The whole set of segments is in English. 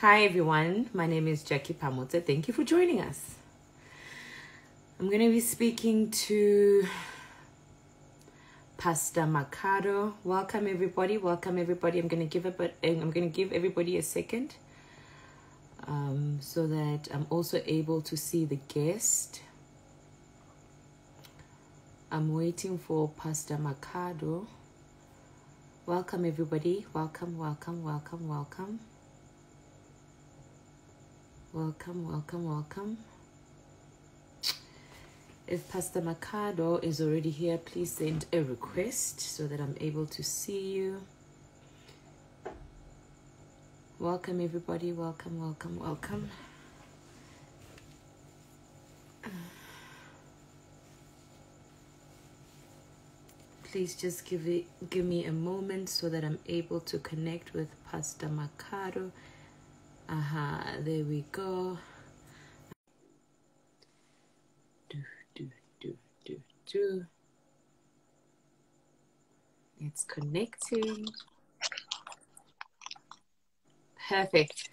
Hi everyone, my name is Jackie Phamotse. Thank you for joining us. I'm going to be speaking to Pastor Makhado. Welcome everybody. Welcome everybody. I'm going to give everybody a second so that I'm also able to see the guest. I'm waiting for Pastor Makhado. Welcome everybody. Welcome, welcome, welcome, welcome. Welcome, welcome, welcome. If Pastor Makhado is already here, please send a request so that I'm able to see you. Welcome everybody. Welcome, welcome, welcome. Please just give me a moment so that I'm able to connect with Pastor Makhado. There we go. It's connecting. Perfect.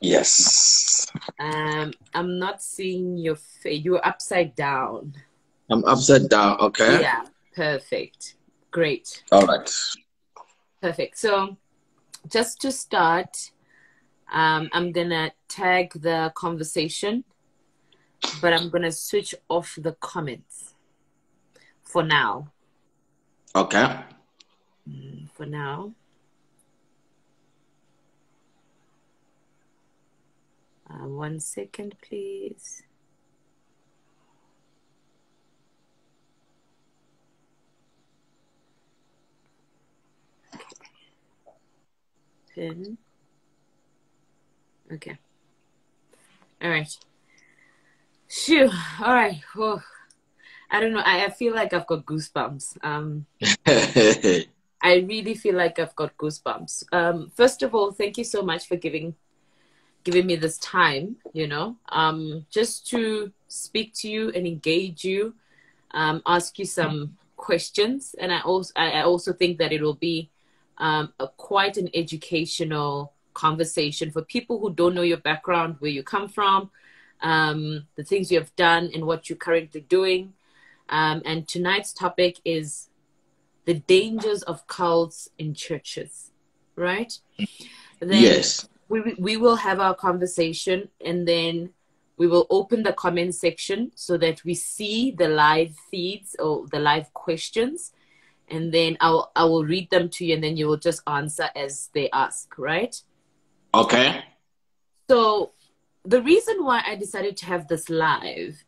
Yes. I'm not seeing your face. You're upside down. I'm upside down. Okay. Yeah. Perfect. Great. All right. Perfect. So, just to start, I'm gonna tag the conversation, but I'm gonna switch off the comments for now. Okay. For now. One second, please. Pin. Okay. All right. Phew. All right. Oh, I don't know. I feel like I've got goosebumps. I really feel like I've got goosebumps. First of all, thank you so much for giving me this time, just to speak to you and engage you, ask you some questions. And I also think that it will be quite an educational conversation for people who don't know your background, where you come from, the things you have done and what you're currently doing. And tonight's topic is the dangers of cults in churches, right? Then yes. We will have our conversation, and then we will open the comment section so that we see the live feeds or the live questions, and then I will read them to you, and then you will just answer as they ask, right? Okay. So the reason why I decided to have this live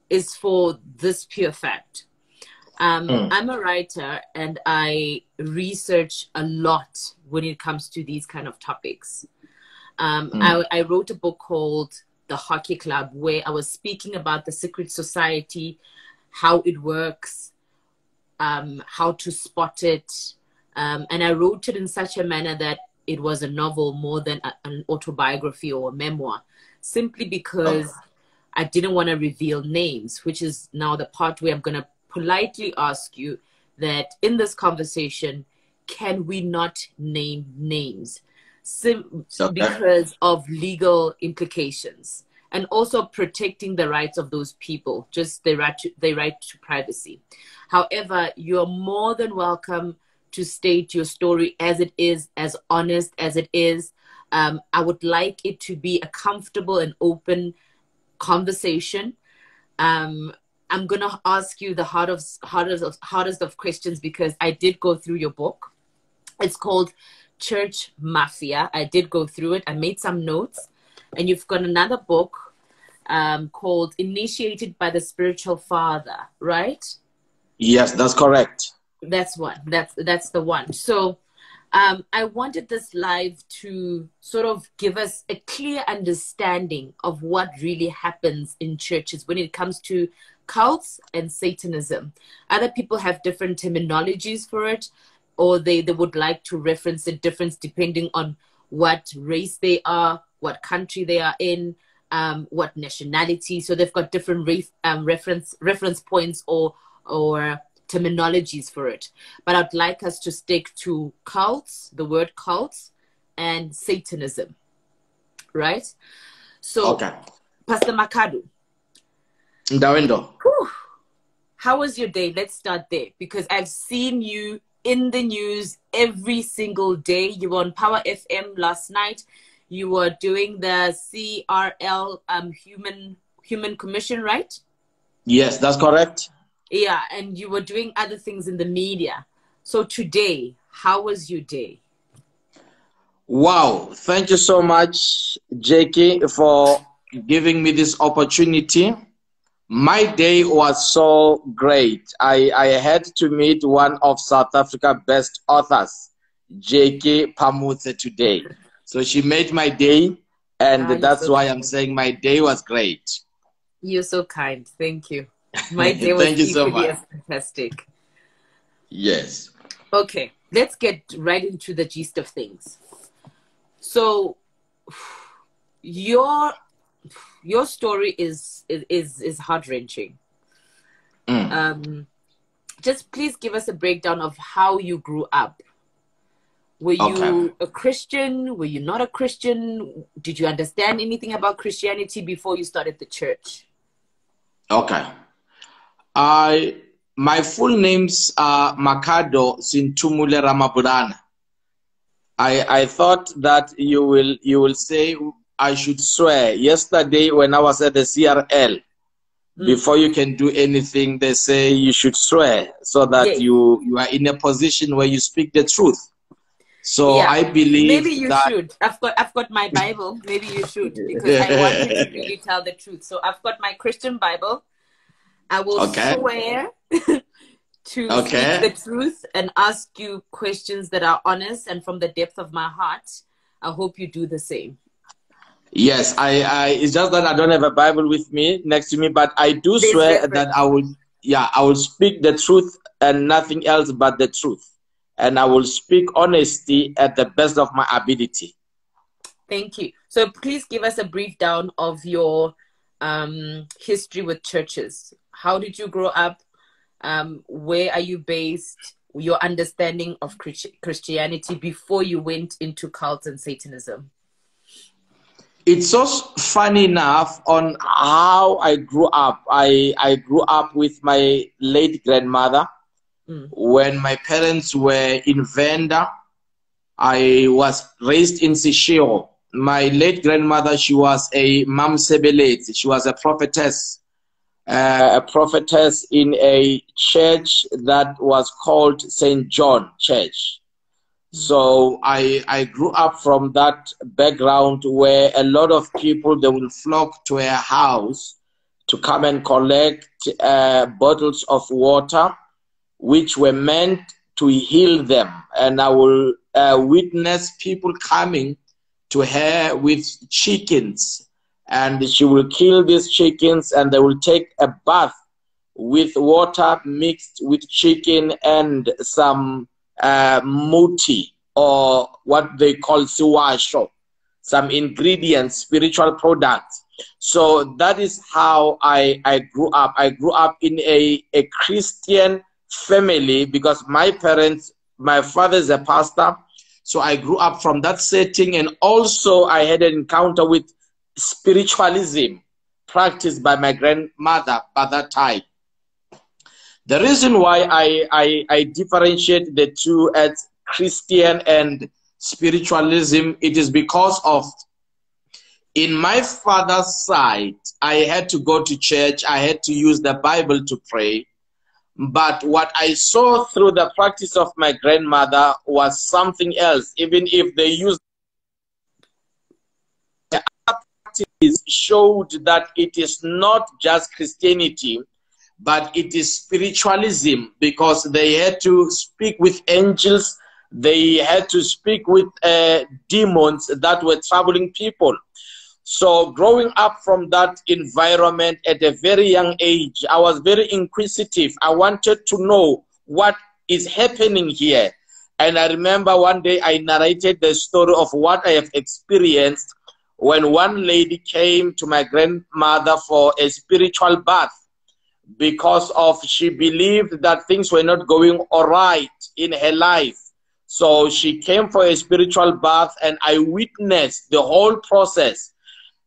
is for this pure fact. I'm a writer and I research a lot when it comes to these kind of topics. I wrote a book called The Hockey Club, where I was speaking about the secret society, how it works, how to spot it. And I wrote it in such a manner that it was a novel more than an autobiography or a memoir, simply because I didn't want to reveal names, which is now the part where I'm going to politely ask you that in this conversation, can we not name names? Because of legal implications, and also protecting the rights of those people, just the right to privacy. However, you're more than welcome to state your story as it is, as honest as it is. I would like it to be a comfortable and open conversation. I'm going to ask you the hardest of questions, because I did go through your book. It's called Church Mafia. I did go through it. I made some notes. And you've got another book called Initiated by the Spiritual Father, right? Yes, that's correct. That's one. That's the one. So I wanted this live to sort of give us a clear understanding of what really happens in churches when it comes to cults and Satanism. Other people have different terminologies for it, or they would like to reference the difference depending on what race they are, what country they are in, what nationality. So they've got different reference points or terminologies for it. But I'd like us to stick to cults, the word cults, and Satanism, right? So, Okay. Pastor Makhado, how was your day? Let's start there, because I've seen you in the news every single day. You were on Power FM last night. You were doing the CRL Human Commission, right? Yes, that's correct. Yeah, and you were doing other things in the media. So today, how was your day? Wow, thank you so much, Jackie, for giving me this opportunity. My day was so great. I had to meet one of South Africa's best authors, Jackie Phamotse, today. So she made my day, and that's why I'm saying my day was great. You're so kind. Thank you. My day was Thank you so equally much. as fantastic. Yes. Okay, let's get right into the gist of things. So, your story is heart-wrenching. Just please give us a breakdown of how you grew up. Were you a Christian? Were you not a Christian? Did you understand anything about Christianity before you started the church? Okay. My full names are Makhado Sintumule Ramabudana. I thought that you will say I should swear. Yesterday when I was at the CRL, before you can do anything, they say you should swear so that you are in a position where you speak the truth. So yeah, I believe maybe you should. I've got my Bible. Maybe you should, because I want you to really tell the truth. So I've got my Christian Bible. I will swear to speak the truth and ask you questions that are honest and from the depth of my heart. I hope you do the same. Yes, it's just that I don't have a Bible with me next to me, but I do swear that I will speak the truth and nothing else but the truth. And I will speak honesty at the best of my ability. Thank you. So please give us a brief down of your history with churches. How did you grow up? Where are you based? Your understanding of Christianity before you went into cults and Satanism. It's so funny enough on how I grew up. I grew up with my late grandmother. When my parents were in Venda, I was raised in Seshego. My late grandmother, she was a mamsebeleti. She was a prophetess in a church that was called St. John Church. So I grew up from that background where a lot of people, they will flock to a house to come and collect bottles of water, which were meant to heal them. And I will witness people coming to her with chickens, and she will kill these chickens and they will take a bath with water mixed with chicken and some muti, or what they call siwasho, some ingredients, spiritual products. So that is how I grew up. I grew up in a Christian family because my father is a pastor. So I grew up from that setting, and also I had an encounter with spiritualism practiced by my grandmother by that time. The reason why I differentiate the two as Christian and spiritualism, it is because of, in my father's side, I had to go to church, I had to use the Bible to pray. But what I saw through the practice of my grandmother was something else. Even if they used the practice, showed that it is not just Christianity, but it is spiritualism, because they had to speak with angels, they had to speak with demons that were troubling people. So growing up from that environment at a very young age, I was very inquisitive. I wanted to know what is happening here. And I remember one day I narrated the story of what I have experienced when one lady came to my grandmother for a spiritual bath, because of she believed that things were not going all right in her life. So she came for a spiritual bath, and I witnessed the whole process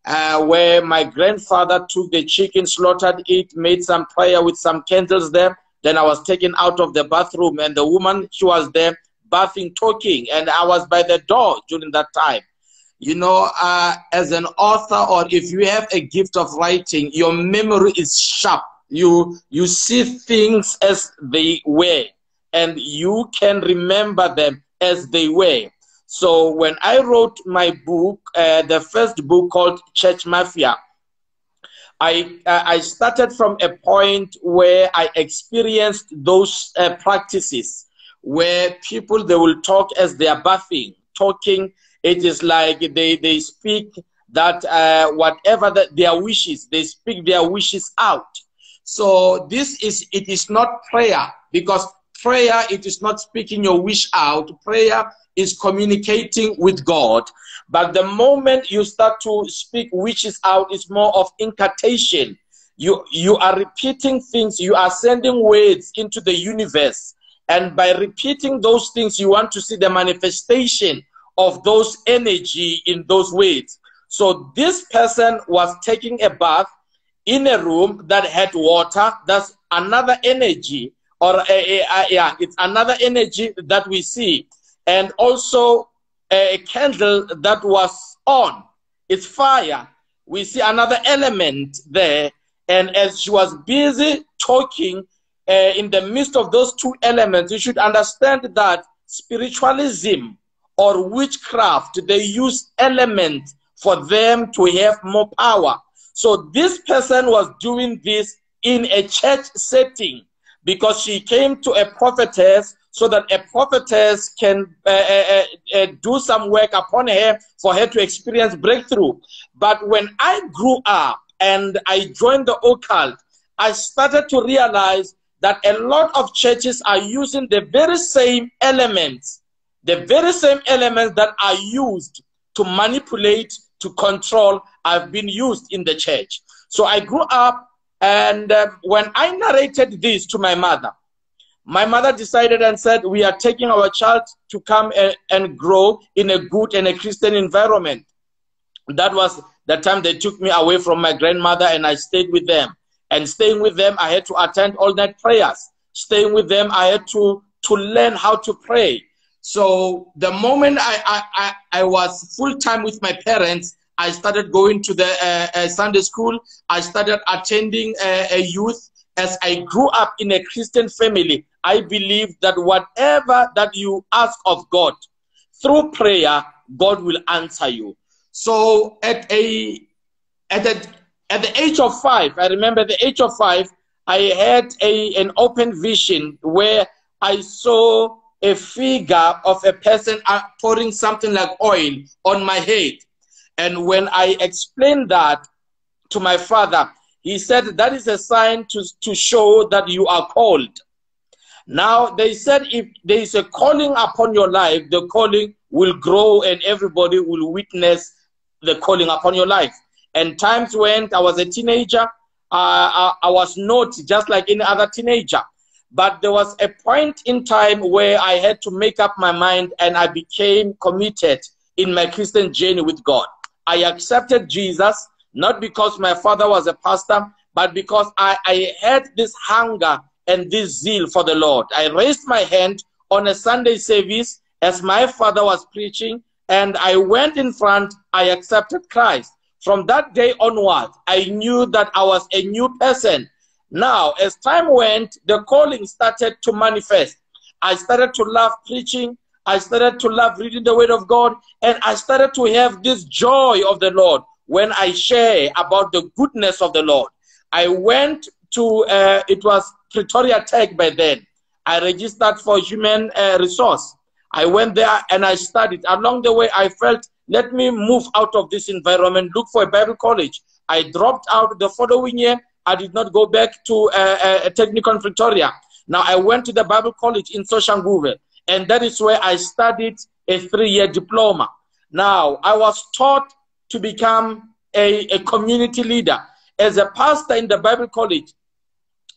where my grandfather took the chicken, slaughtered it, made some prayer with some candles there. Then I was taken out of the bathroom, and the woman, she was there bathing, talking, and I was by the door during that time. You know, as an author, or if you have a gift of writing, your memory is sharp. You see things as they were, and you can remember them as they were. So when I wrote my book, the first book called Church Mafia, I started from a point where I experienced those practices where people, they will talk as they are bathing, talking. It is like they speak that whatever their wishes, they speak their wishes out. So it is not prayer, because prayer, it is not speaking your wish out. Prayer is communicating with God. But the moment you start to speak wishes out, it's more of incantation. You are repeating things, you are sending words into the universe. And by repeating those things, you want to see the manifestation of those energy in those words. So this person was taking a bath in a room that had water. That's another energy, or it's another energy that we see. And also a candle that was on, it's fire. We see another element there. And as she was busy talking, in the midst of those two elements, you should understand that spiritualism or witchcraft, they use elements for them to have more power. So this person was doing this in a church setting, because she came to a prophetess so that a prophetess can do some work upon her for her to experience breakthrough. But when I grew up and I joined the occult, I started to realize that a lot of churches are using the very same elements that are used to manipulate, to control, have been used in the church. So I grew up, and when I narrated this to my mother decided and said, we are taking our child to come and grow in a good and a Christian environment. That was the time they took me away from my grandmother, and I stayed with them. And staying with them, I had to attend all night prayers. Staying with them, I had to learn how to pray. So the moment I was full-time with my parents, I started going to the Sunday school. I started attending a youth. As I grew up in a Christian family, I believe that whatever that you ask of God, through prayer, God will answer you. So at the age of 5, I remember the age of 5, I had an open vision where I saw a figure of a person pouring something like oil on my head. And when I explained that to my father, he said that is a sign to show that you are called. Now, they said if there is a calling upon your life, the calling will grow and everybody will witness the calling upon your life. And times when I was a teenager, I was not just like any other teenager. But there was a point in time where I had to make up my mind, and I became committed in my Christian journey with God. I accepted Jesus, not because my father was a pastor, but because I had this hunger and this zeal for the Lord. I raised my hand on a Sunday service as my father was preaching, and I went in front. I accepted Christ. From that day onward, I knew that I was a new person. Now, as time went, the calling started to manifest. I started to love preaching. I started to love reading the Word of God. And I started to have this joy of the Lord when I share about the goodness of the Lord. I went to, it was Pretoria Tech by then. I registered for human resource. I went there and I studied. Along the way, I felt, let me move out of this environment, look for a Bible college. I dropped out the following year. I did not go back to a technical in Pretoria. Now I went to the Bible college in Soshanguve, and that is where I studied a 3-year diploma. Now I was taught to become a community leader. As a pastor in the Bible college,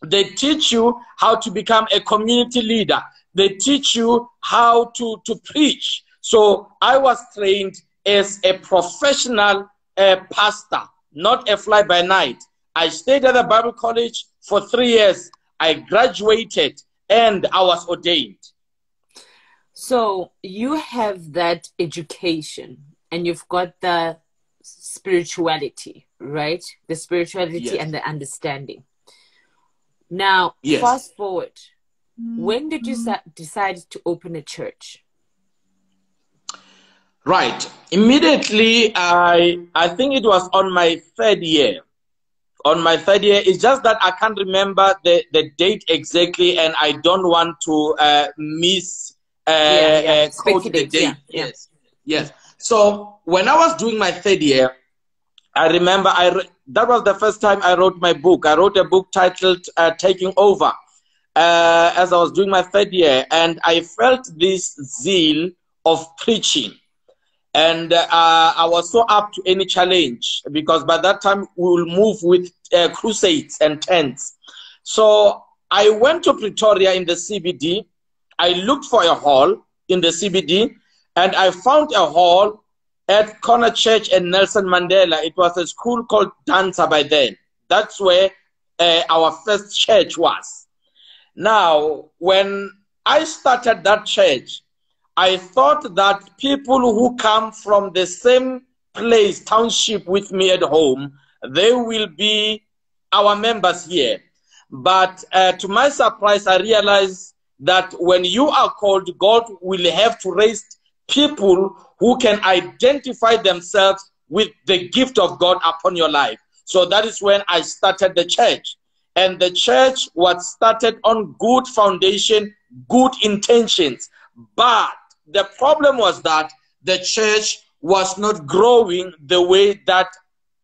they teach you how to become a community leader. they teach you how to preach. So I was trained as a professional pastor, not a fly-by-night. I stayed at the Bible college for 3 years. I graduated and I was ordained. So you have that education and you've got the spirituality, right? The spirituality, yes, and the understanding. Now, yes, fast forward. When did you decide to open a church? Right. Immediately, I think it was on my 3rd year. On my 3rd year, it's just that I can't remember the date exactly, and I don't want to quote the date. Yes, yes. So when I was doing my 3rd year, I remember that was the first time I wrote my book. I wrote a book titled "Taking Over" as I was doing my 3rd year, and I felt this zeal of preaching. And I was so up to any challenge, because by that time we will move with crusades and tents. So I went to Pretoria in the CBD. I looked for a hall in the CBD, and I found a hall at Corner Church and Nelson Mandela. It was a school called Danza by then. That's where our first church was. Now, when I started that church, I thought that people who come from the same place, township with me at home, they will be our members here. But to my surprise, I realized that when you are called, God will have to raise people who can identify themselves with the gift of God upon your life. So that is when I started the church. And the church was started on good foundation, good intentions. But the problem was that the church was not growing the way that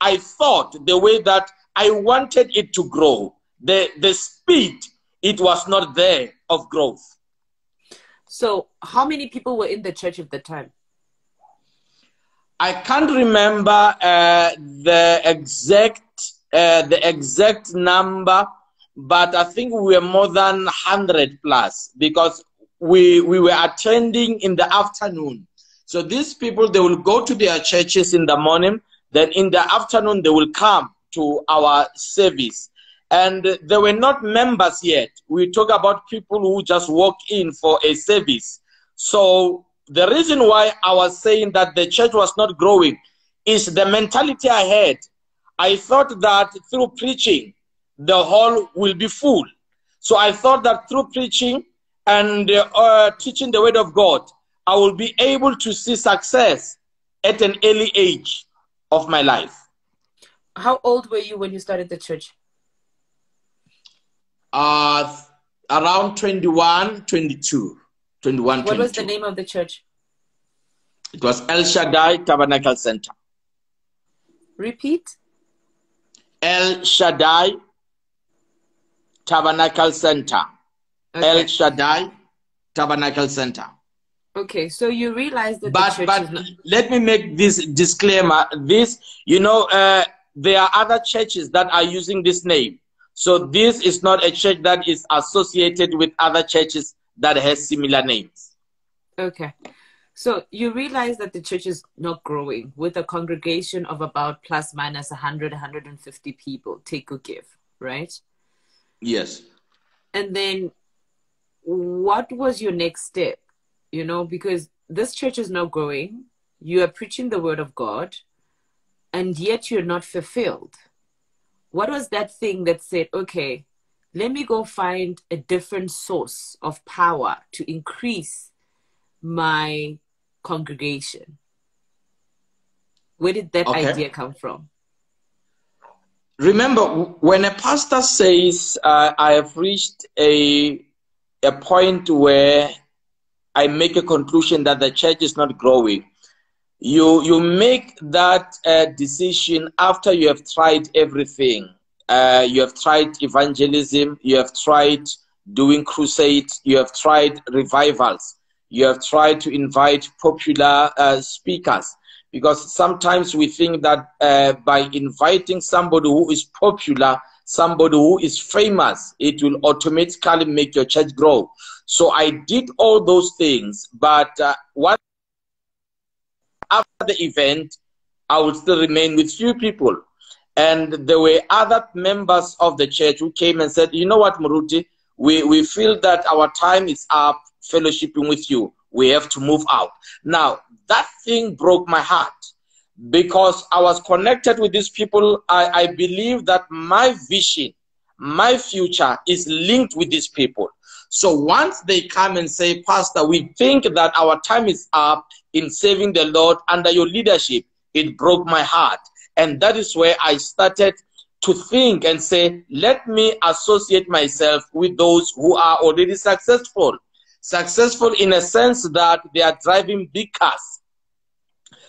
I thought, the way that I wanted it to grow. The speed, it was not there of growth. So how many people were in the church at the time? I can't remember the exact number, but I think we were more than 100 plus, because we were attending in the afternoon. So these people, they will go to their churches in the morning, then in the afternoon they will come to our service. And they were not members yet. We talk about people who just walk in for a service. So the reason why I was saying that the church was not growing is the mentality I had. I thought that through preaching, the hall will be full. So I thought that through preaching and teaching the word of God, I will be able to see success at an early age of my life. How old were you when you started the church? Around 21, 22. 21, what 22. Was the name of the church? It was El Shaddai Tabernacle Center. Repeat. El Shaddai Tabernacle Center. Okay. El Shaddai Tabernacle Center. Okay, so you realize that but let me make this disclaimer. This, you know, there are other churches that are using this name. So this is not a church that is associated with other churches that has similar names. Okay. So you realize that the church is not growing with a congregation of about plus minus 100, 150 people, take or give, right? Yes. And then what was your next step? You know, because this church is not growing. You are preaching the word of God, and yet you're not fulfilled. What was that thing that said, okay, let me go find a different source of power to increase my congregation? Where did that idea come from? Remember, when a pastor says, I have reached a point where I make a conclusion that the church is not growing, you make that decision after you have tried everything. You have tried evangelism, you have tried doing crusades, you have tried revivals, you have tried to invite popular speakers. Because sometimes we think that by inviting somebody who is popular, somebody who is famous, it will automatically make your church grow. So I did all those things, but what after the event, I would still remain with few people. And there were other members of the church who came and said, you know what, Muruti, we feel that our time is up fellowshipping with you. We have to move out. Now, that thing broke my heart because I was connected with these people. I believe that my vision, my future is linked with these people. So once they come and say, Pastor, we think that our time is up in serving the Lord under your leadership, it broke my heart. And that is where I started to think and say, let me associate myself with those who are already successful. Successful in a sense that they are driving big cars.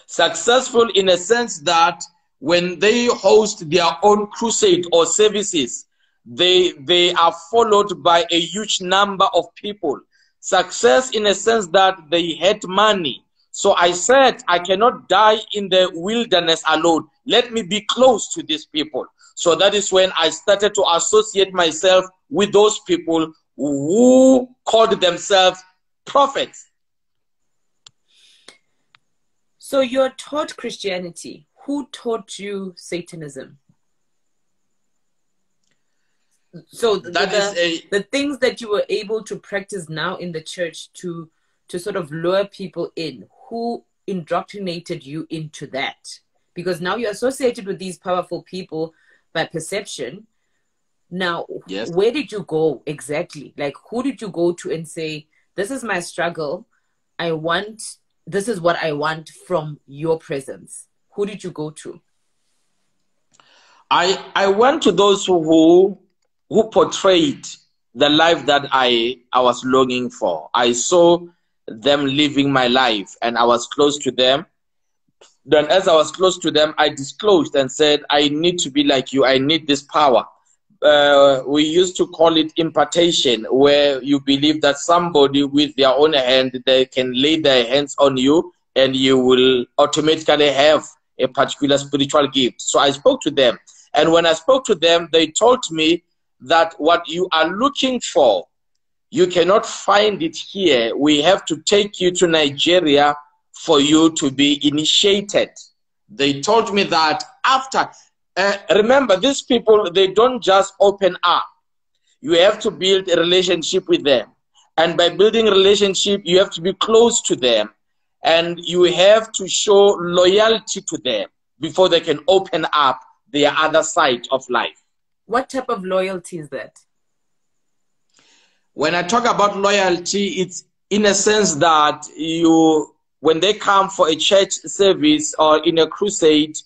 Successful in a sense that when they host their own crusade or services, they are followed by a huge number of people. Success in a sense that they had money. So I said, I cannot die in the wilderness alone. Let me be close to these people. So that is when I started to associate myself with those people who called themselves prophets. So you're taught Christianity. Who taught you Satanism? So the things that you were able to practice now in the church to sort of lure people in, who indoctrinated you into that? Because now you're associated with these powerful people by perception. Now, yes, where did you go exactly? Like, who did you go to and say, this is my struggle. This is what I want from your presence? Who did you go to? I went to those who portrayed the life that I was longing for. I saw them living my life and I was close to them. Then as I was close to them, I disclosed and said, I need to be like you. I need this power. We used to call it impartation, where you believe that somebody with their own hand, they can lay their hands on you and you will automatically have a particular spiritual gift. So I spoke to them. And when I spoke to them, they told me that what you are looking for, you cannot find it here. We have to take you to Nigeria for you to be initiated. They told me that after, remember, these people, they don't just open up. You have to build a relationship with them. And by building a relationship, you have to be close to them. And you have to show loyalty to them before they can open up their other side of life. What type of loyalty is that? When I talk about loyalty, it's in a sense that when they come for a church service or in a crusade,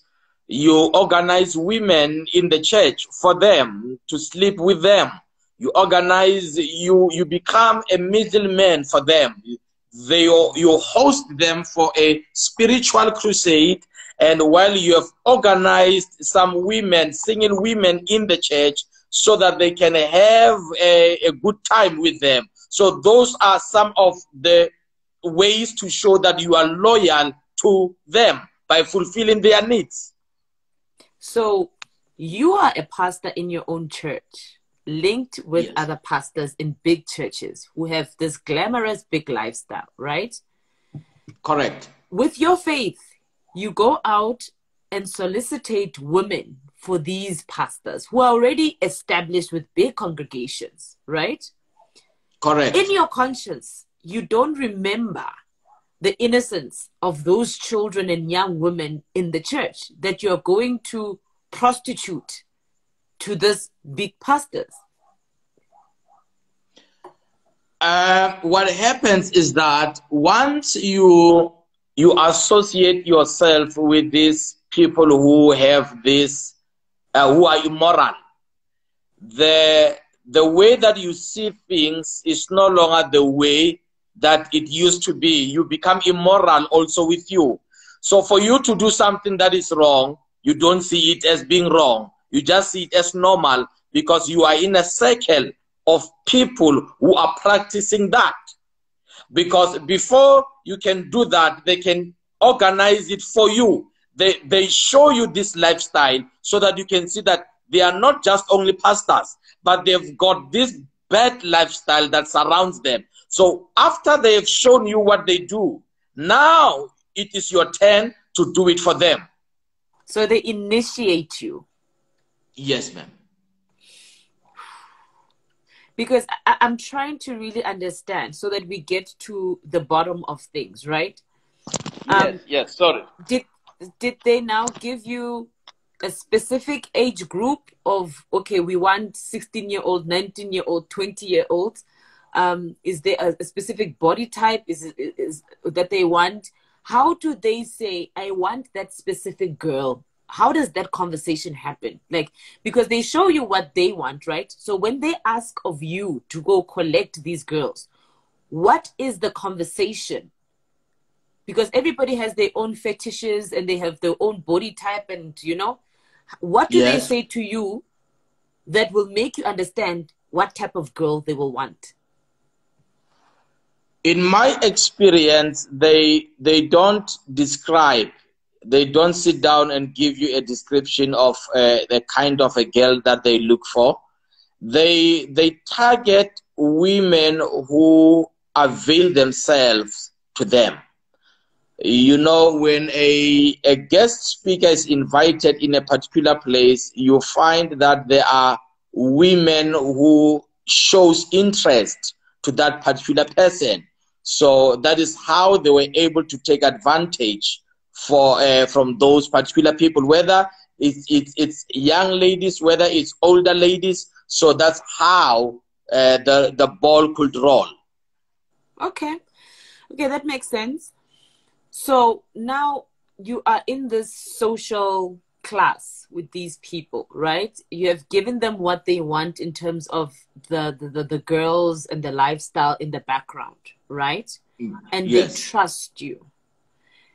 you organize women in the church for them to sleep with them. You organize, you become a middleman for them. You host them for a spiritual crusade. And while you have organized some women, singing women in the church so that they can have a good time with them. So those are some of the ways to show that you are loyal to them by fulfilling their needs. So you are a pastor in your own church, linked with yes, other pastors in big churches who have this glamorous big lifestyle, right? Correct. With your faith, you go out and solicitate women for these pastors who are already established with big congregations, right? Correct. In your conscience, you don't remember the innocence of those children and young women in the church that you're going to prostitute to this big pastors. What happens is that once you associate yourself with these people who have this, who are immoral, the way that you see things is no longer the way that it used to be. You become immoral also with you. So for you to do something that is wrong, you don't see it as being wrong. You just see it as normal because you are in a circle of people who are practicing that. Because before you can do that, they can organize it for you. They show you this lifestyle so that you can see that they are not just only pastors, but they've got this bad lifestyle that surrounds them. So after they've shown you what they do, now it is your turn to do it for them. So they initiate you. Yes, ma'am. Because I'm trying to really understand so that we get to the bottom of things, right? Yes, sorry. Did they now give you a specific age group of, okay, we want 16-year-old, 19-year-old, 20-year-olds? Is there a specific body type is that they want? How do they say, I want that specific girl? How does that conversation happen? Like, because they show you what they want, right? So when they ask of you to go collect these girls, what is the conversation? Because everybody has their own fetishes and they have their own body type, and you know, what do they say to you that will make you understand what type of girl they will want? In my experience, they don't describe. They don't sit down and give you a description of the kind of a girl that they look for. They target women who avail themselves to them. You know, when a guest speaker is invited in a particular place, you find that there are women who shows interest to that particular person. So that is how they were able to take advantage from those particular people, whether it's young ladies, whether it's older ladies. So that's how the ball could roll. Okay, that makes sense. So now you are in this social class with these people, right? You have given them what they want in terms of the girls and the lifestyle in the background, right? And they trust you.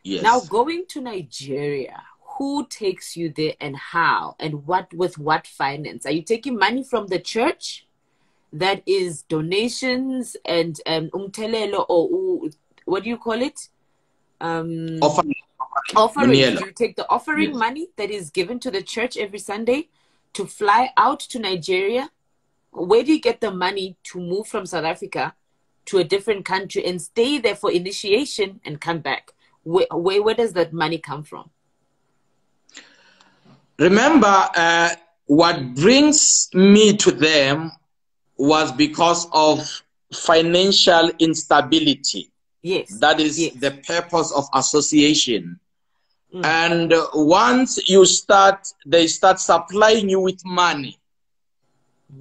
Yes. Now going to Nigeria, who takes you there and how and with what finance? Are you taking money from the church? That is donations and umtelelo, or what do you call it? Offering. Do you take the offering money that is given to the church every Sunday to fly out to Nigeria? Where do you get the money to move from South Africa to a different country and stay there for initiation and come back? Where does that money come from? Remember, what brings me to them was because of financial instability. Yes. That is the purpose of association. And once you they start supplying you with money.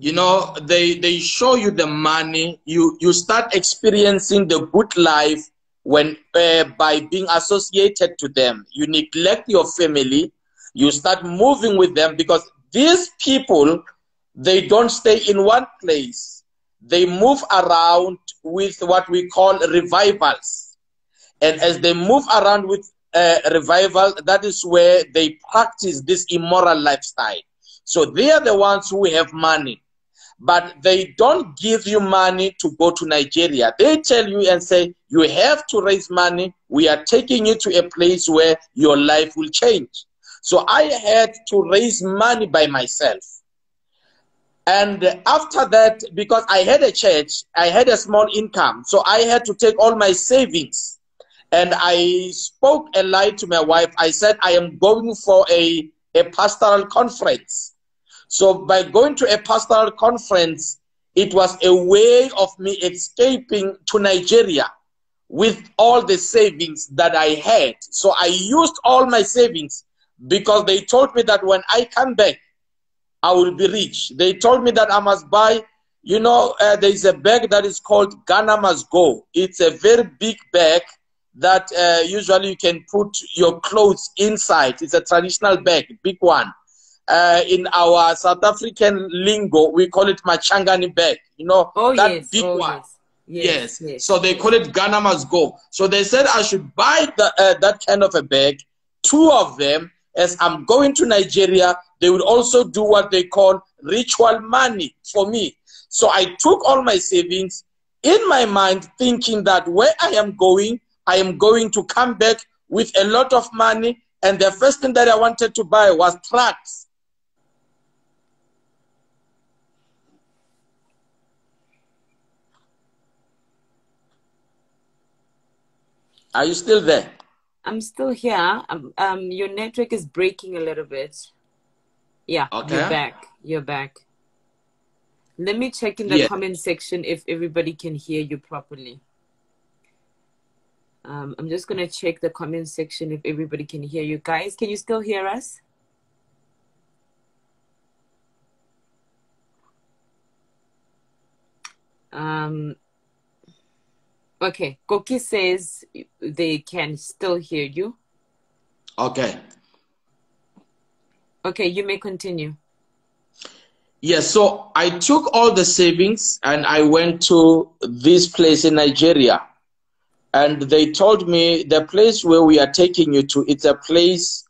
You know, they show you the money. You start experiencing the good life when by being associated to them. You neglect your family. You start moving with them because these people, they don't stay in one place. They move around with what we call revivals. And as they move around with revival, that is where they practice this immoral lifestyle. So they are the ones who have money. But they don't give you money to go to Nigeria. They tell you and say, you have to raise money. We are taking you to a place where your life will change. So I had to raise money by myself. And after that, because I had a church, I had a small income. So I had to take all my savings. And I spoke a lie to my wife. I said, I am going for a pastoral conference. So by going to a pastoral conference, it was a way of me escaping to Nigeria with all the savings that I had. So I used all my savings because they told me that when I come back, I will be rich. They told me that I must buy, you know, there is a bag that is called Ghana Must Go. It's a very big bag that usually you can put your clothes inside. It's a traditional bag, big one. In our South African lingo, we call it Machangani bag. You know, that big one. Yes. So they call it Ghana Must Go. So they said I should buy that kind of a bag, 2 of them. As I'm going to Nigeria, they would also do what they call ritual money for me. So I took all my savings in my mind, thinking that where I am going to come back with a lot of money. And the first thing that I wanted to buy was tracts. Are you still there? I'm still here. Your network is breaking a little bit. Yeah, Okay. you're back. You're back. Let me check in the comment section if everybody can hear you properly. I'm just going to check the comment section if everybody can hear you. Guys, can you still hear us? Okay, Koki says they can still hear you. Okay. Okay, you may continue. Yes, so I took all the savings and I went to this place in Nigeria. And they told me the place where we are taking you to, it's a place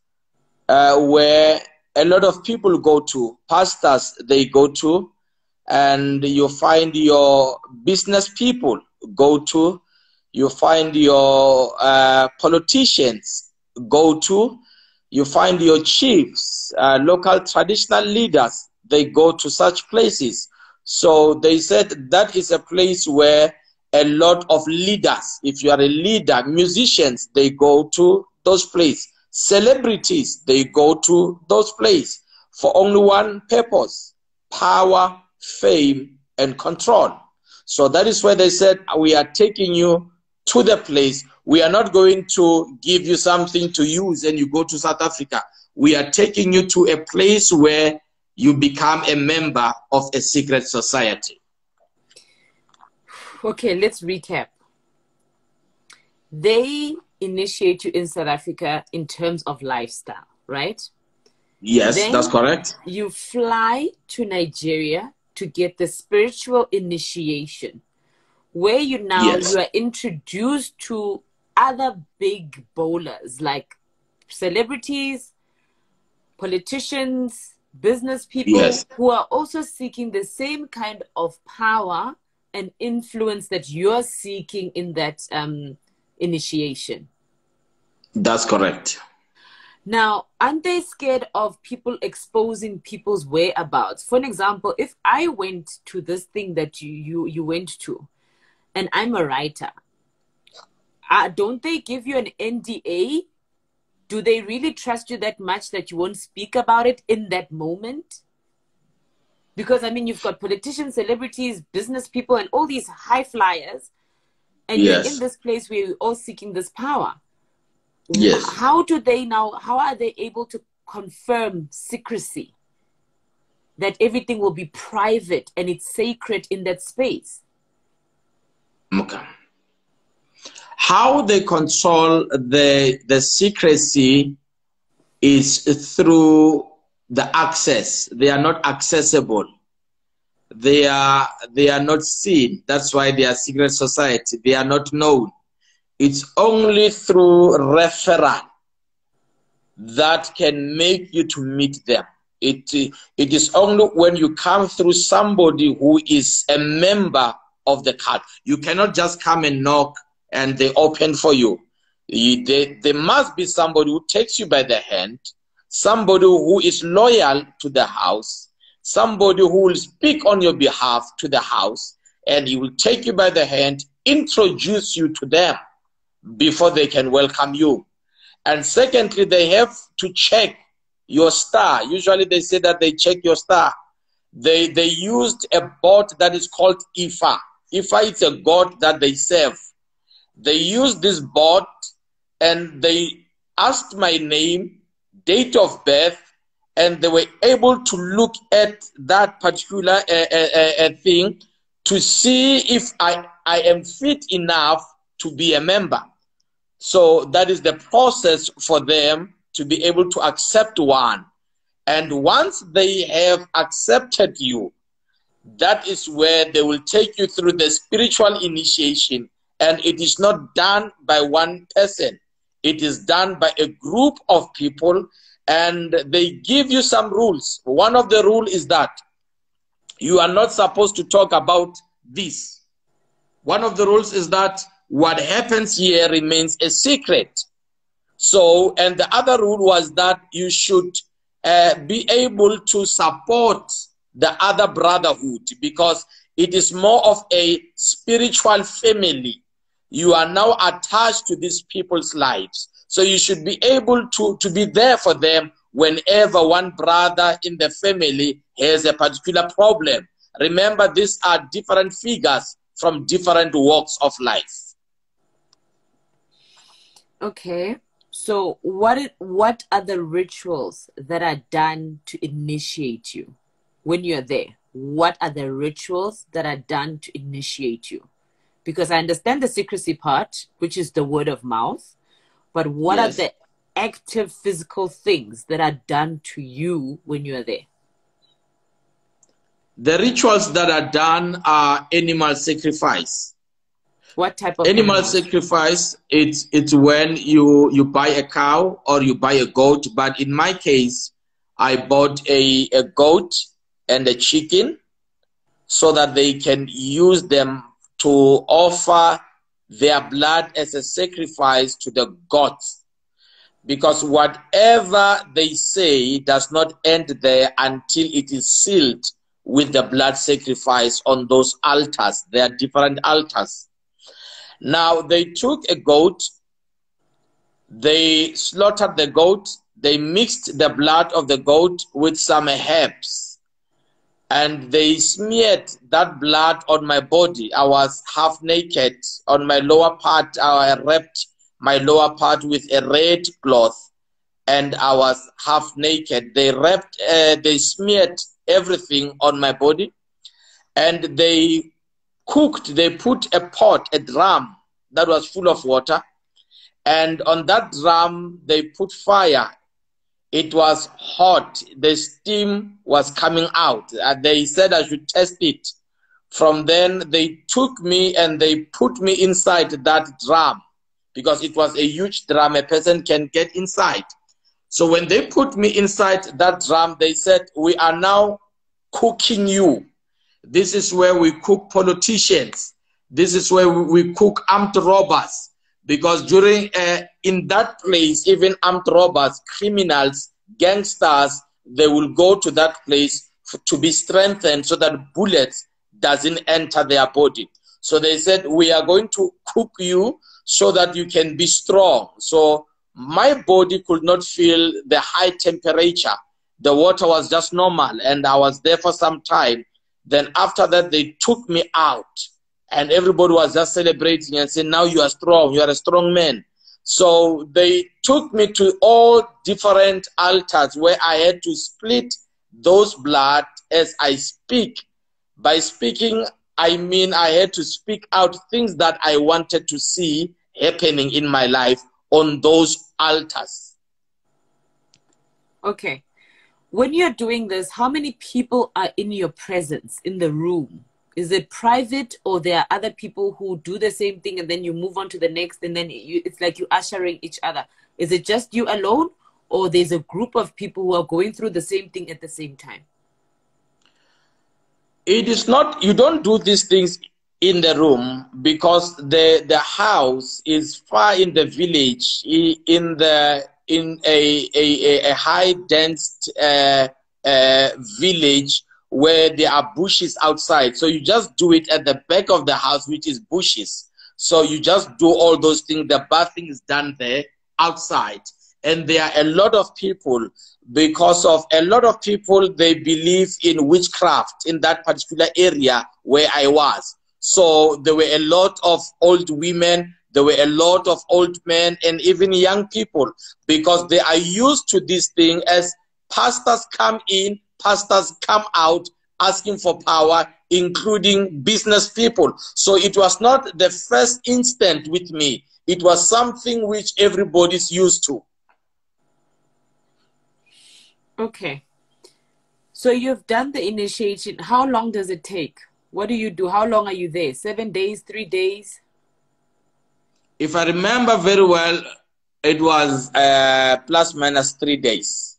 where a lot of people go to, pastors they go to, and you find your business people go to, you find your politicians go to, you find your chiefs, local traditional leaders, they go to such places. So they said that is a place where a lot of leaders, if you are a leader, musicians, they go to those places. Celebrities, they go to those places for only one purpose: power, fame, and control. So that is where they said, we are taking you to the place. We are not going to give you something to use and you go to South Africa. We are taking you to a place where you become a member of a secret society. Okay, let's recap. They initiate you in South Africa in terms of lifestyle, right? Yes, then that's correct. You fly to Nigeria to get the spiritual initiation, where you are introduced to other big bowlers like celebrities, politicians, business people who are also seeking the same kind of power and influence that you're seeking in that initiation. That's correct. Now, aren't they scared of people exposing people's whereabouts? For an example, if I went to this thing that you went to, and I'm a writer, don't they give you an NDA? Do they really trust you that much that you won't speak about it in that moment? Because, I mean, you've got politicians, celebrities, business people, and all these high flyers, and you're in this place where you're all seeking this power. Yes. How are they able to confirm secrecy? That everything will be private and it's sacred in that space? Okay. How they control the secrecy is through the access. They are not accessible. They are not seen. That's why they are secret society. They are not known. It's only through referral that can make you to meet them. It is only when you come through somebody who is a member of the cult. You cannot just come and knock and they open for you. There must be somebody who takes you by the hand, somebody who is loyal to the house, somebody who will speak on your behalf to the house, and he will take you by the hand, introduce you to them before they can welcome you. And secondly, they have to check your star. Usually they say that they check your star. They used a god that is called Ifa. Ifa is a god that they serve. They used this bot and they asked my name, date of birth, and they were able to look at that particular thing to see if I am fit enough to be a member. So that is the process for them to be able to accept one. And once they have accepted you, that is where they will take you through the spiritual initiation. And it is not done by one person. It is done by a group of people, and they give you some rules. One of the rules is that you are not supposed to talk about this. One of the rules is that what happens here remains a secret. So, and the other rule was that you should be able to support the other brotherhood, because it is more of a spiritual family. you are now attached to these people's lives. So you should be able to be there for them whenever one brother in the family has a particular problem. Remember, these are different figures from different walks of life. Okay. So what are the rituals that are done to initiate you when you're there? What are the rituals that are done to initiate you? Because I understand the secrecy part, which is the word of mouth, but what are the active physical things that are done to you when you're there? The rituals that are done are animal sacrifice. What type of animal sacrifice? It's when you buy a cow or you buy a goat. But in my case, I bought a goat and a chicken so that they can use them to offer their blood as a sacrifice to the gods. Because whatever they say does not end there until it is sealed with the blood sacrifice on those altars. There are different altars. Now, they took a goat, they slaughtered the goat, they mixed the blood of the goat with some herbs, and they smeared that blood on my body. I was half naked. On my lower part, I wrapped my lower part with a red cloth, and I was half naked. They smeared everything on my body, and they put a pot, a drum that was full of water, and on that drum they put fire. It was hot. The steam was coming out. They said I should test it. From then they took me and they put me inside that drum because it was a huge drum. A person can get inside. So when they put me inside that drum, they said, "We are now cooking you. This is where we cook politicians. This is where we cook armed robbers." Because during, in that place, even armed robbers, criminals, gangsters, they will go to that place to be strengthened so that bullets doesn't enter their body. So they said, "We are going to cook you so that you can be strong." So my body could not feel the high temperature. The water was just normal, and I was there for some time. Then after that, they took me out, and everybody was just celebrating and saying, "Now you are strong, you are a strong man." So they took me to all different altars where I had to split those blood as I speak. By speaking, I mean I had to speak out things that I wanted to see happening in my life on those altars. Okay. When you're doing this, how many people are in your presence in the room? Is it private, or there are other people who do the same thing and then you move on to the next, and then it's like you ushering each other? Is it just you alone, or there's a group of people who are going through the same thing at the same time? It is not, you don't do these things in the room because the house is far in the village, in a high dense village where there are bushes outside. So you just do it at the back of the house, which is bushes. So you just do all those things. The bathing is done there outside. And there are a lot of people, because of a lot of people, they believe in witchcraft in that particular area where I was. So there were a lot of old women, there were a lot of old men, and even young people, because they are used to this thing. As pastors come in, pastors come out asking for power, including business people. So it was not the first instant with me. It was something which everybody's used to. Okay. So you've done the initiation. How long does it take? What do you do? How long are you there? 7 days, 3 days? If I remember very well, it was plus minus 3 days.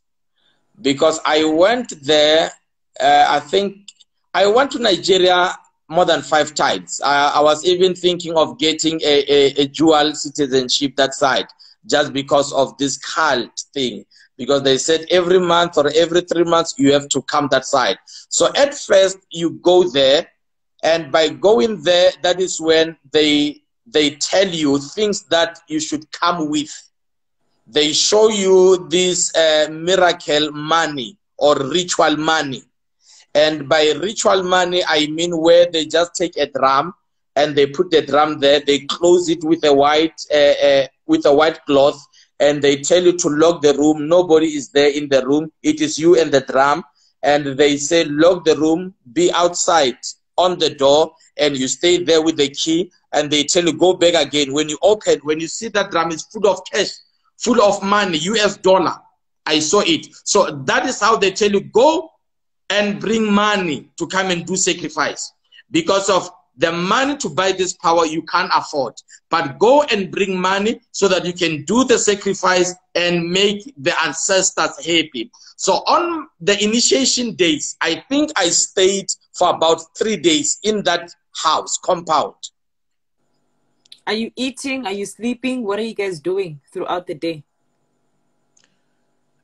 Because I went there, I think I went to Nigeria more than 5 times. I was even thinking of getting a dual citizenship that side, just because of this cult thing. Because they said every month or every 3 months you have to come that side. So at first you go there, and by going there, that is when they they tell you things that you should come with. They show you this miracle money or ritual money. And by ritual money, I mean where they just take a drum and they put the drum there, they close it with a white cloth, and they tell you to lock the room. Nobody is there in the room. It is you and the drum. And they say, lock the room, be outside on the door, and you stay there with the key, and they tell you, go back again. When you open, when you see that drum is full of cash, full of money, US dollar. I saw it. So that is how they tell you, go and bring money to come and do sacrifice. Because of the money to buy this power, you can't afford. But go and bring money so that you can do the sacrifice and make the ancestors happy. So on the initiation days, I think I stayed for about 3 days in that house, compound. Are you eating? Are you sleeping? What are you guys doing throughout the day?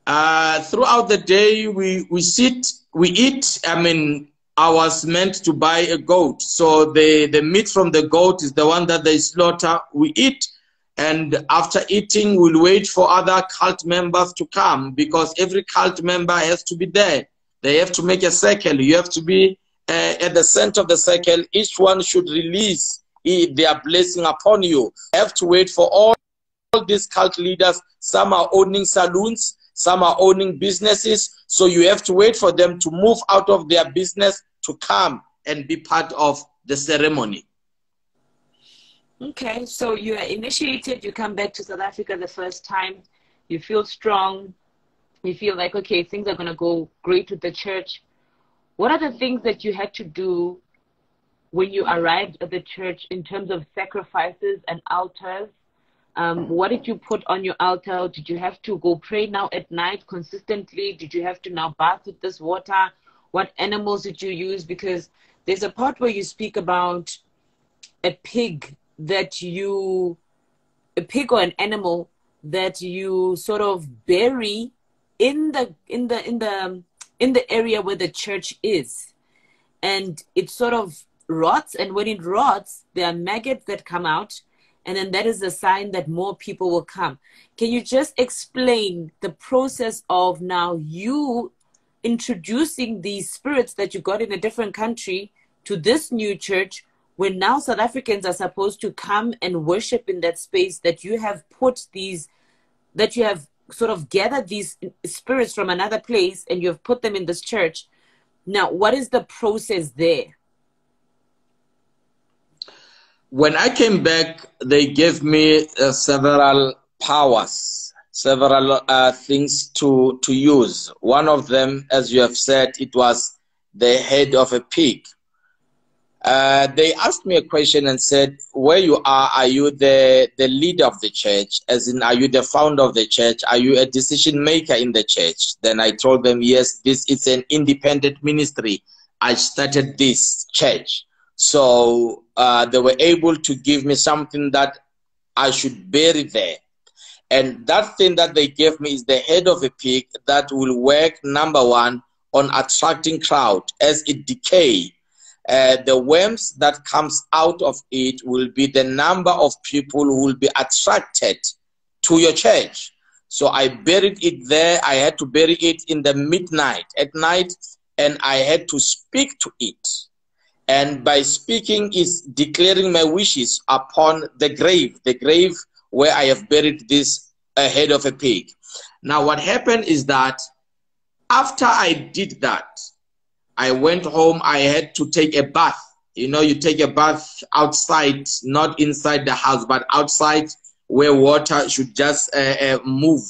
Throughout the day, we sit, we eat. I mean, I was meant to buy a goat. So the meat from the goat is the one that they slaughter. We eat. And after eating, we'll wait for other cult members to come, because every cult member has to be there. They have to make a circle. You have to be at the center of the circle. Each one should release their blessing upon you. You have to wait for all these cult leaders. Some are owning saloons. Some are owning businesses. So you have to wait for them to move out of their business to come and be part of the ceremony. Okay, so you are initiated, you come back to South Africa the first time, you feel strong, you feel like, okay, things are going to go great with the church. What are the things that you had to do when you arrived at the church in terms of sacrifices and altars? What did you put on your altar? Did you have to go pray now at night consistently? Did you have to now bath with this water? What animals did you use? Because there's a part where you speak about a pig or an animal that you sort of bury in the area where the church is, and it sort of rots, and when it rots, there are maggots that come out, and then that is a sign that more people will come. Can you just explain the process of now you introducing these spirits that you got in a different country to this new church, when now South Africans are supposed to come and worship in that space that you have put these, that you have sort of gathered these spirits from another place and you have put them in this church? Now, what is the process there? When I came back, they gave me several powers, several things to use. One of them, as you have said, it was the head of a pig. They asked me a question and said, where you are you the leader of the church? As in, are you the founder of the church? Are you a decision maker in the church? Then I told them, yes, this is an independent ministry. I started this church. So they were able to give me something that I should bury there. And that thing that they gave me is the head of a pig that will work, number one, on attracting crowd. As it decays, the worms that comes out of it will be the number of people who will be attracted to your church. So I buried it there. I had to bury it in the midnight at night, and I had to speak to it. And by speaking is declaring my wishes upon the grave where I have buried this head of a pig. Now what happened is that after I did that, I went home. I had to take a bath. You know, you take a bath outside, not inside the house, but outside where water should just move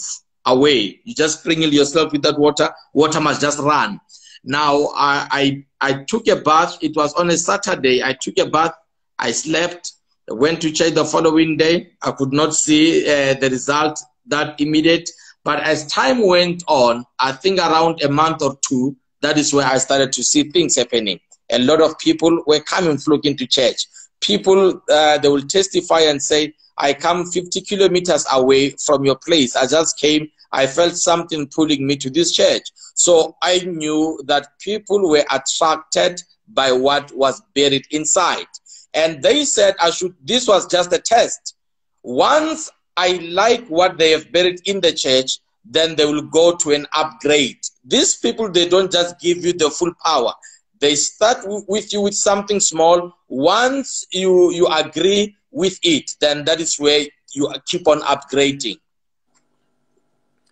away. You just sprinkle yourself with that water. Water must just run. Now, I took a bath. It was on a Saturday. I took a bath. I slept. I went to church the following day. I could not see the result that immediate. But as time went on, I think around a month or two, that is where I started to see things happening. A lot of people were coming, flocking to church. People, they will testify and say, I come 50 kilometers away from your place. I just came. I felt something pulling me to this church. So I knew that people were attracted by what was buried inside. And they said this was just a test. Once I like what they have buried in the church, then they will go to an upgrade. These people, they don't just give you the full power. They start with you with something small. Once you agree with it, then that is where you keep on upgrading.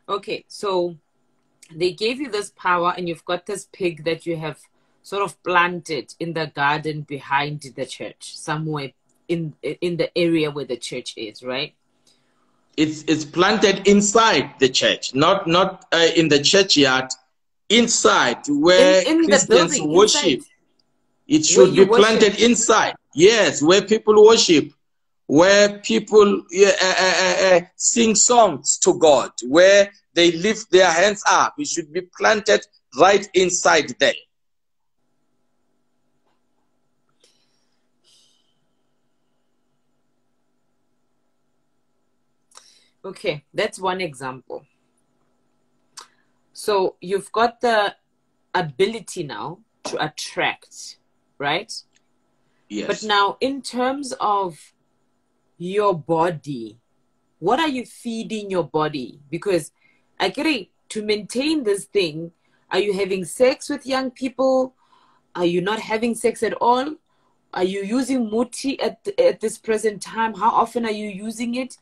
Okay, so they gave you this power, and you've got this pig that you have sort of planted in the garden behind the church, somewhere in the area where the church is, right? It's planted inside the church, not in the churchyard. Inside, where in Christians the building, worship. inside. It should be planted inside. Yes, where people worship, where people sing songs to God, where they lift their hands up. It should be planted right inside there. Okay, that's one example. So you've got the ability now to attract, right? Yes. But now, in terms of your body, what are you feeding your body? Because I agree, to maintain this thing, are you having sex with young people? Are you not having sex at all? Are you using muti at this present time? How often are you using it?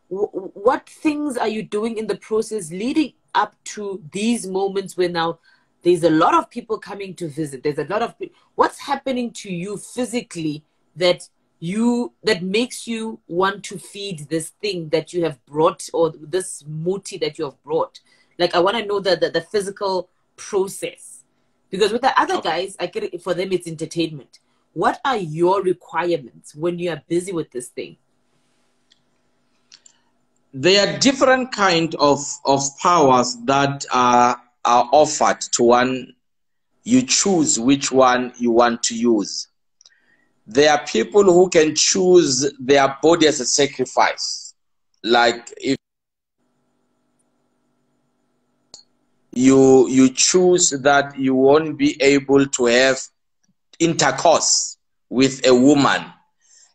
What things are you doing in the process leading up to these moments where now there's a lot of people coming to visit? There's a lot of what's happening to you physically that makes you want to feed this thing that you have brought, or this muti that you have brought? Like, I want to know the physical process, because with the other guys, I get it, for them it's entertainment. What are your requirements when you are busy with this thing? There are different kind of powers that are offered to one. You choose which one you want to use. There are people who can choose their body as a sacrifice. Like if you choose that you won't be able to have intercourse with a woman.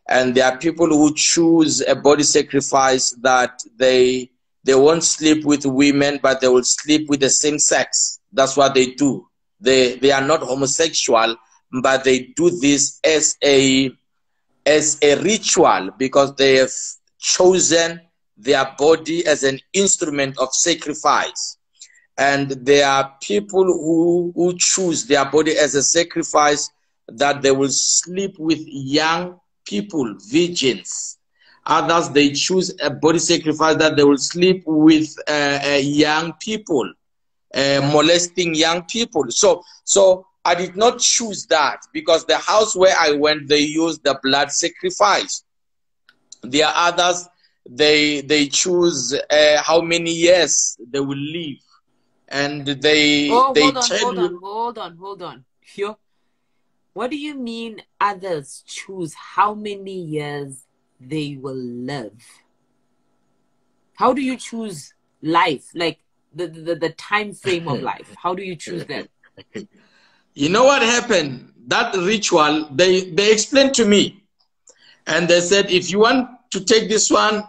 And there are people who choose a body sacrifice that they won't sleep with women, but they will sleep with the same sex. That's what they do. They are not homosexual, but they do this as a ritual, because they have chosen their body as an instrument of sacrifice. And there are people who choose their body as a sacrifice, that they will sleep with young people, virgins. Others, they choose a body sacrifice that they will sleep with young people, molesting young people. So I did not choose that, because the house where I went, they used the blood sacrifice. There are others, they choose how many years they will live, and hold on. What do you mean others choose how many years they will live? How do you choose life? Like the time frame of life. How do you choose that? You know what happened? That ritual, they explained to me. And they said, if you want to take this one,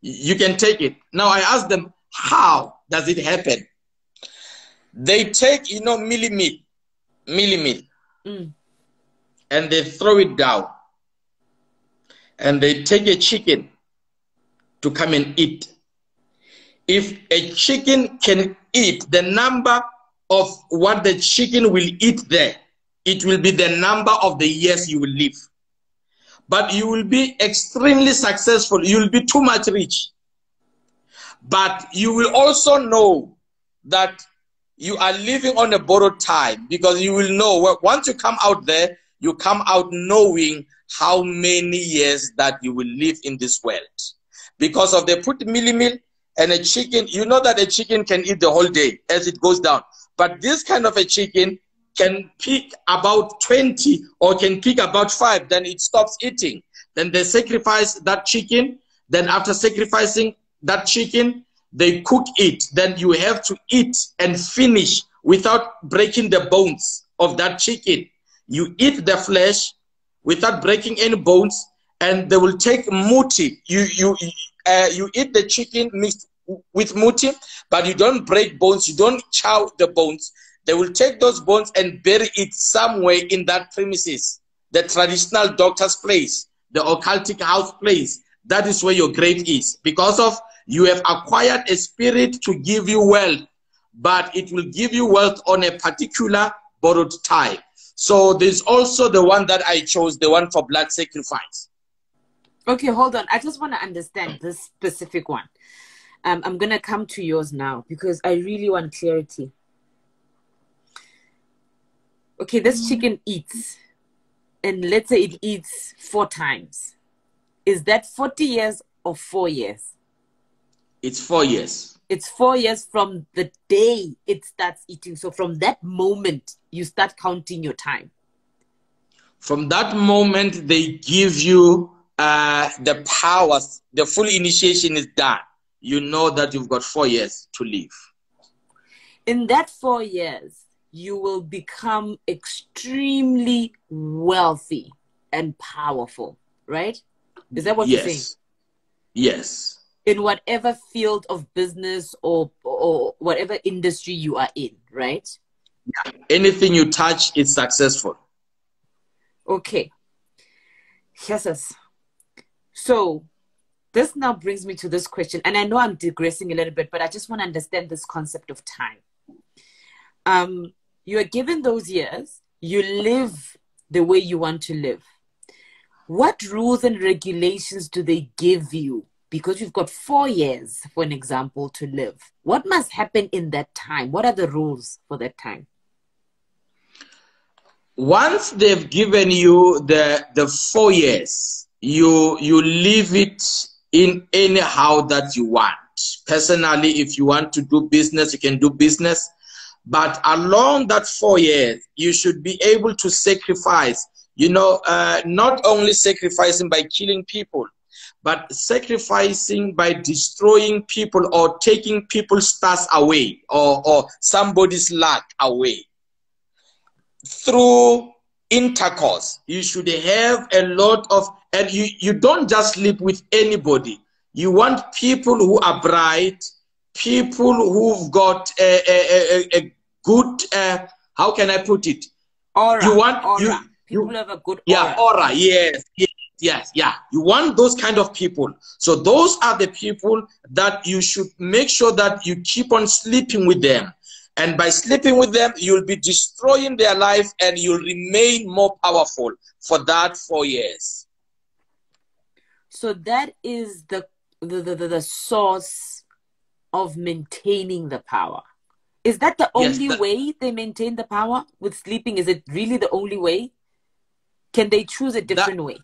you can take it. Now I asked them, how does it happen? They take, milli-meal. And they throw it down. And they take a chicken to come and eat. If a chicken can eat the number of what the chicken will eat there, it will be the number of the years you will live. But you will be extremely successful. You will be too much rich. But you will also know that you are living on a borrowed time, because you will know once you come out there, you come out knowing how many years that you will live in this world. Because of they put meal and a chicken, you know that a chicken can eat the whole day as it goes down. But this kind of a chicken can pick about 20 or can pick about 5, then it stops eating. Then they sacrifice that chicken. Then after sacrificing that chicken, they cook it. Then you have to eat and finish without breaking the bones of that chicken. You eat the flesh, without breaking any bones, and they will take muti. You eat the chicken mixed with muti, but you don't break bones, you don't chow the bones. They will take those bones and bury it somewhere in that premises, the traditional doctor's place, the occultic house place. That is where your grave is, because of you have acquired a spirit to give you wealth, but it will give you wealth on a particular borrowed time. So there's also the one that I chose, the one for blood sacrifice. Okay, hold on. I just want to understand this specific one. I'm going to come to yours now because I really want clarity. Okay, this chicken eats, and let's say it eats 4 times. Is that 40 years or 4 years? It's 4 years. It's 4 years from the day it starts eating. So from that moment, you start counting your time. From that moment, they give you the powers. The full initiation is done. You know that you've got 4 years to live. In that 4 years, you will become extremely wealthy and powerful, right? Is that what you're saying? Yes. In whatever field of business or whatever industry you are in, right? Yeah. Anything you touch is successful. Okay. Yes. So this now brings me to this question, and I know I'm digressing a little bit, but I just want to understand this concept of time. You are given those years, you live the way you want to live. What rules and regulations do they give you? Because you've got 4 years, for an example, to live. What must happen in that time? What are the rules for that time? Once they've given you the 4 years, you live it in anyhow that you want. Personally, if you want to do business, you can do business. But along that 4 years, you should be able to sacrifice, not only sacrificing by killing people, but sacrificing by destroying people or taking people's stars away or somebody's luck away. Through intercourse, you should have a lot of, and you don't just sleep with anybody. You want people who are bright, people who've got a good, how can I put it? Aura. You want aura. People have a good aura. Yeah, aura. Yes. You want those kind of people. So those are the people that you should make sure that you keep on sleeping with them. And by sleeping with them, you'll be destroying their life and you'll remain more powerful for that 4 years. So that is the source of maintaining the power. Is that the only way they maintain the power with sleeping? Is it really the only way? Can they choose a different way?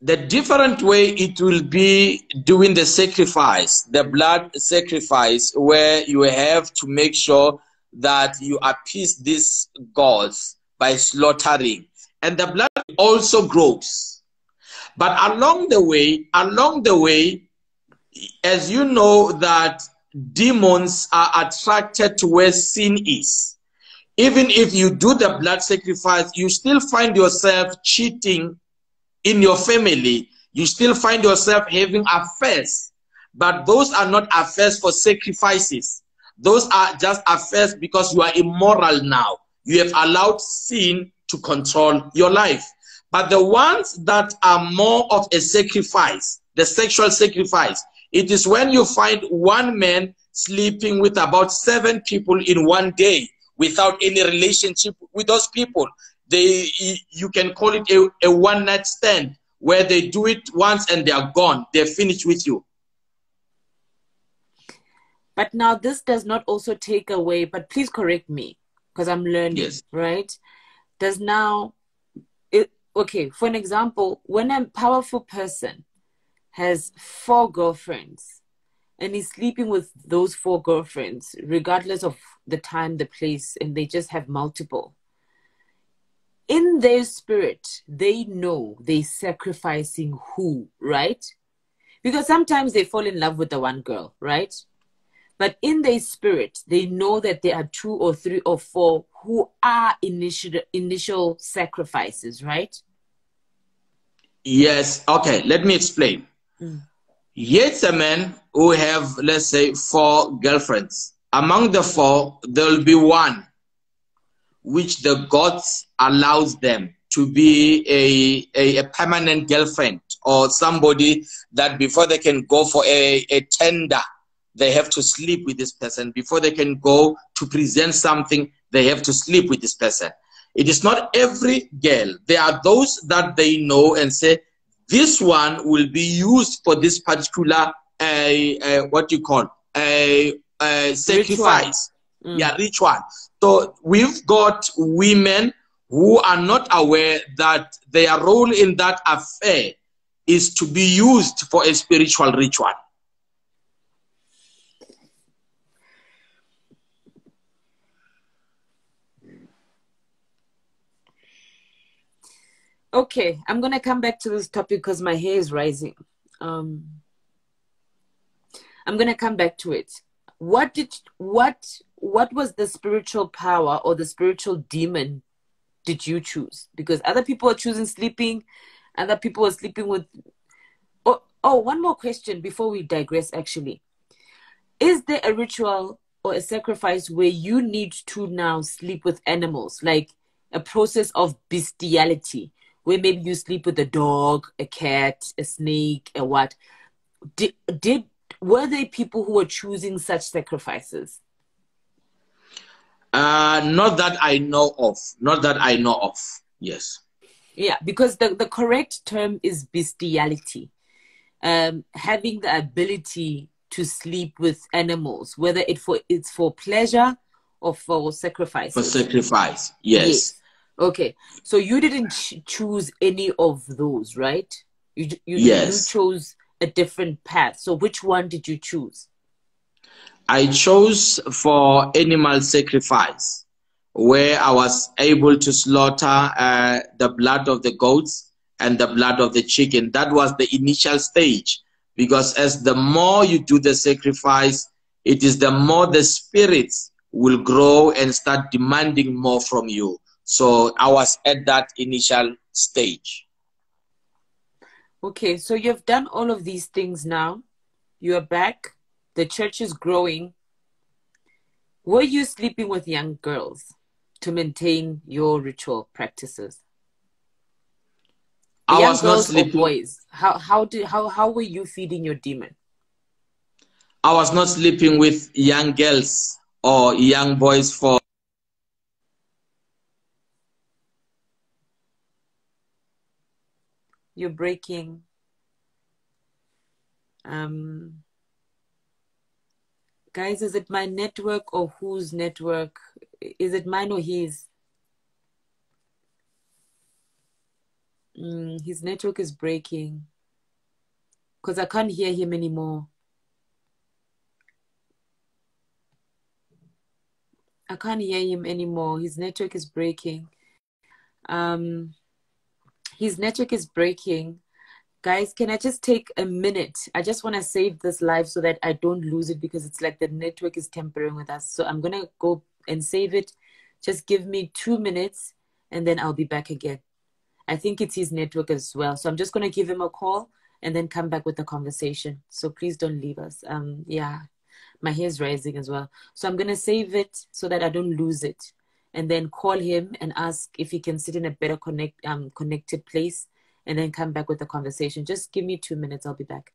The different way, it will be doing the sacrifice, the blood sacrifice, where you have to make sure that you appease these gods by slaughtering. And the blood also grows. But along the way, as you know that demons are attracted to where sin is. Even if you do the blood sacrifice, you still find yourself cheating in your family. You still find yourself having affairs. But those are not affairs for sacrifices. Those are just affairs because you are immoral now. You have allowed sin to control your life. But the ones that are more of a sacrifice, the sexual sacrifice, it is when you find one man sleeping with about 7 people in one day without any relationship with those people. You can call it a one-night stand, where they do it once and they are gone. They're finished with you. But now this does not also take away, but please correct me, because I'm learning, right? Does now, okay, for an example, when a powerful person has 4 girlfriends and he's sleeping with those 4 girlfriends, regardless of the time, the place, and they just have multiple, in their spirit, they know they're sacrificing who, right? Because sometimes they fall in love with the one girl, right? but in their spirit, they know that there are 2 or 3 or 4 who are initial sacrifices, right? Yes. Okay, let me explain. Here's a man who have, let's say, 4 girlfriends. Among the 4, there will be one which the gods allows them to be a permanent girlfriend, or somebody that before they can go for a tender, they have to sleep with this person. Before they can go to present something, they have to sleep with this person. It is not every girl. There are those that they know and say, this one will be used for this particular, what you call, sacrifice. Yeah, ritual. So we've got women who are not aware that their role in that affair is to be used for a spiritual ritual. Okay, I'm going to come back to this topic because my hair is rising. I'm going to come back to it. What was the spiritual power or the spiritual demon did you choose? Because other people are choosing sleeping, other people are sleeping with... Oh, one more question before we digress, actually. Is there a ritual or a sacrifice where you need to now sleep with animals, like a process of bestiality, where maybe you sleep with a dog, a cat, a snake, a what? Were there people who were choosing such sacrifices? Not that I know of. Not that I know of. Yes. Yeah, because the correct term is bestiality. Having the ability to sleep with animals, whether it's for pleasure or for sacrifice. For sacrifice, yes. Okay, so you didn't choose any of those, right? You chose a different path. So which one did you choose? I chose for animal sacrifice, where I was able to slaughter the blood of the goats and the blood of the chicken. That was the initial stage, because as the more you do the sacrifice, it is the more the spirits will grow and start demanding more from you. So I was at that initial stage. Okay, so you've done all of these things now. You are back. The church is growing. Were you sleeping with young girls to maintain your ritual practices? I young was girls not sleeping. Or boys? How were you feeding your demon? I was not sleeping with young girls or young boys for... You're breaking. Guys, is it my network or whose network? Is it mine or his? His network is breaking because I can't hear him anymore. I can't hear him anymore. His network is breaking. His network is breaking. Guys, can I just take a minute? I just want to save this live so that I don't lose it, because it's like the network is tampering with us. So I'm going to go and save it. Just give me 2 minutes and then I'll be back again. I think it's his network as well. So I'm just going to give him a call and then come back with the conversation. So please don't leave us. Yeah, my hair is rising as well. So I'm going to save it so that I don't lose it, and then call him and ask if he can sit in a better connected place, and then come back with the conversation. Just give me 2 minutes. I'll be back.